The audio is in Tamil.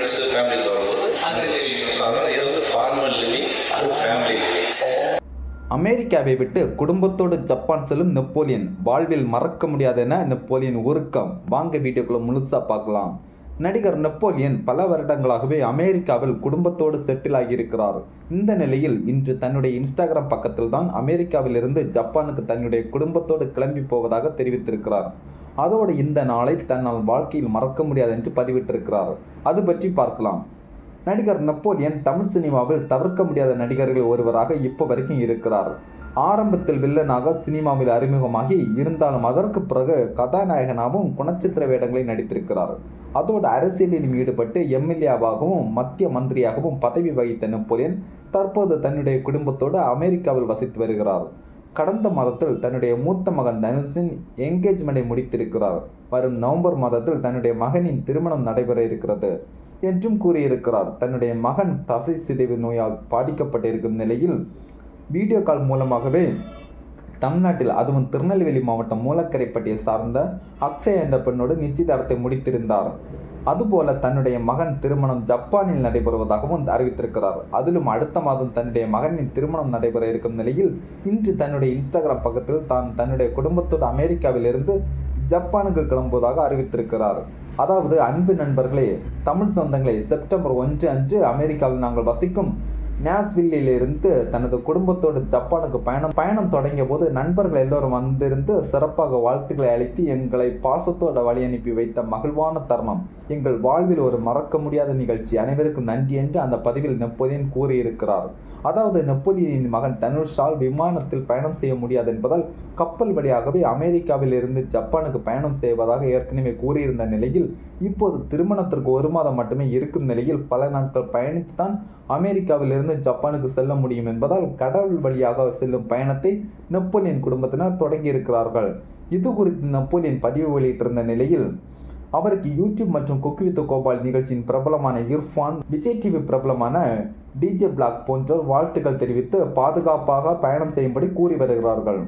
ஃப்ரெண்ட்ஸு ஃபேமிலிஸ் வரும்போது அந்த லிவிங். ஸோ அதனால் இது வந்து ஃபார்மல் லிவிங், அது ஃபேமிலி லிவிங். அமெரிக்காவை விட்டு குடும்பத்தோடு ஜப்பான் செல்லும் நெப்போலியன். வாழ்வில் மறக்க முடியாதென நெப்போலியன் உருக்கம். வாங்க வீடியோக்குள்ள முழுசா பார்க்கலாம். நடிகர் நெப்போலியன் பல வருடங்களாகவே அமெரிக்காவில் குடும்பத்தோடு செட்டில் ஆகியிருக்கிறார். இந்த நிலையில் இன்று தன்னுடைய இன்ஸ்டாகிராம் பக்கத்தில் தான் அமெரிக்காவில் இருந்து ஜப்பானுக்கு தன்னுடைய குடும்பத்தோடு கிளம்பி போவதாக தெரிவித்திருக்கிறார். அதோடு இந்த நாளை தன்னால் வாழ்க்கையில் மறக்க முடியாது என்று பதிவிட்டிருக்கிறார். அது பற்றி பார்க்கலாம். நடிகர் நெப்போலியன் தமிழ் சினிமாவில் தவிர்க்க முடியாத நடிகர்கள் ஒருவராக இப்போ வரைக்கும் இருக்கிறார். ஆரம்பத்தில் வில்லனாக சினிமாவில் அறிமுகமாகி இருந்தாலும் அதற்கு பிறகு கதாநாயகனாகவும் குணச்சித்திர வேடங்களை நடித்திருக்கிறார். அதோடு அரசியலில் ஈடுபட்டு எம்எல்ஏவாகவும் மத்திய மந்திரியாகவும் பதவி வகித்த நெப்போலியன் தற்போது தன்னுடைய குடும்பத்தோடு அமெரிக்காவில் வசித்து வருகிறார். கடந்த மாதத்தில் தன்னுடைய மூத்த மகன் தனுஷின் என்கேஜ்மெண்டை முடித்திருக்கிறார். வரும் நவம்பர் மாதத்தில் தன்னுடைய மகனின் திருமணம் நடைபெற இருக்கிறது என்றும் கூறியிருக்கிறார். தன்னுடைய மகன் தசை சிதைவு நோயால் பாதிக்கப்பட்டிருக்கும் நிலையில் வீடியோ கால் மூலமாகவே தமிழ்நாட்டில், அதுவும் திருநெல்வேலி மாவட்டம் மூலக்கரைப்பட்டியை சார்ந்த அக்ஷயா என்ற பெண்ணோடு நிச்சயதார்த்தத்தை முடித்திருந்தார். அதுபோல தன்னுடைய மகன் திருமணம் ஜப்பானில் நடைபெறுவதாகவும் அறிவித்திருக்கிறார். அதிலும் அடுத்த மாதம் தன்னுடைய மகனின் திருமணம் நடைபெற இருக்கும் நிலையில் இன்று தன்னுடைய இன்ஸ்டாகிராம் பக்கத்தில் தான் தன்னுடைய குடும்பத்தோடு அமெரிக்காவில் இருந்து ஜப்பானுக்கு கிளம்புவதாக அறிவித்திருக்கிறார். அதாவது, அன்பு நண்பர்களே, தமிழ் சொந்தங்களே, செப்டம்பர் 1 அன்று அமெரிக்காவில் நாங்கள் வசிக்கும் நேஷ்வில்லிலிருந்து தனது குடும்பத்தோடு ஜப்பானுக்கு பயணம் தொடங்கிய போது நண்பர்கள் எல்லோரும் வந்திருந்து சிறப்பாக வாழ்த்துக்களை அளித்து எங்களை பாசத்தோடு வழி அனுப்பி வைத்த மகிழ்வான தருணம் எங்கள் வாழ்வில் ஒரு மறக்க முடியாத நிகழ்ச்சி. அனைவருக்கும் நன்றி என்று அந்த பதிவில் நெப்போலியன் கூறியிருக்கிறார். அதாவது, நெப்போலியனின் மகன் தனுஷால் விமானத்தில் பயணம் செய்ய முடியாது என்பதால் கப்பல் வழியாகவே அமெரிக்காவில் இருந்து ஜப்பானுக்கு பயணம் செய்வதாக ஏற்கனவே கூறியிருந்த நிலையில் இப்போது திருமணத்திற்கு 1 மாதம் மட்டுமே இருக்கும் நிலையில் பல நாட்கள் பயணித்துத்தான் அமெரிக்காவில் இருந்து ஜப்பானுக்கு செல்ல முடியும் என்பதால் கடல் வழியாக செல்லும் பயணத்தை நெப்போலியன் குடும்பத்தினர் தொடங்கியிருக்கிறார்கள். இது குறித்து நெப்போலியன் பதிவு வெளியிட்டிருந்த நிலையில் அவருக்கு யூடியூப் மற்றும் குக் வித் கோபால் நிகழ்ச்சியின் பிரபலமான இர்ஃபான், விஜய் டிவி பிரபலமான டிஜே பிளாக் போன்றோர் வாழ்த்துக்கள் தெரிவித்து பாதுகாப்பாக பயணம் செய்யும்படி கூறி வருகிறார்கள்.